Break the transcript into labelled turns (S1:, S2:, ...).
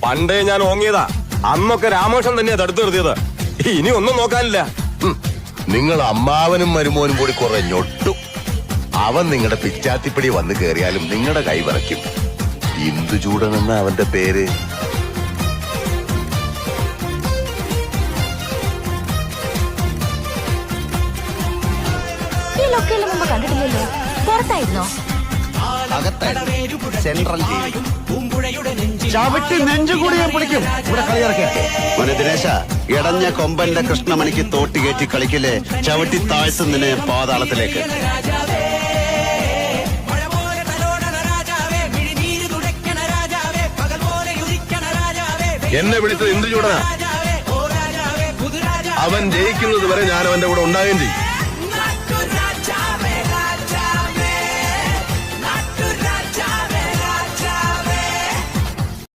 S1: പണ്ടേ ഞാൻ ഓങ്ങിയതാ. അന്നൊക്കെ രാമകൃഷ്ണൻ തന്നെയാ തടുത്തു നിർത്തിയത്. ഇനി ഒന്നും നോക്കാനില്ല.
S2: നിങ്ങൾ അമ്മാവനും മരുമോനും കൂടി കുറെ ഞൊട്ടു. അവൻ നിങ്ങളുടെ പിച്ചാത്തിപ്പടി വന്ന് കേറിയാലും നിങ്ങളുടെ കൈ വിറയ്ക്കും. ഇന്ദുചൂടനെന്ന അവന്റെ പേര്.
S3: ഈ ലൊക്കേഷൻ മുമ്പ് കണ്ടിട്ടില്ലല്ലോ. പുറത്തായിരുന്നോ?
S4: സെൻട്രൽ ചവിട്ടി നെഞ്ചുകൂടി ഞാൻ പിടിക്കും. ഇവിടെ കളിയിറക്കേ ദിനേശ, ഇടഞ്ഞ കൊമ്പന്റെ കൃഷ്ണമണിക്ക് തോട്ടി കയറ്റി കളിക്കില്ലേ? ചവിട്ടി താഴ്ത്തുന്നതിന് പാതാളത്തിലേക്ക്.
S2: എന്നെ വിളിച്ചത് ഇന്ദുചൂടനാ. അവൻ ജയിക്കുന്നത് വരെ ഞാൻ അവന്റെ കൂടെ ഉണ്ടാകുകയും ചെയ്യും.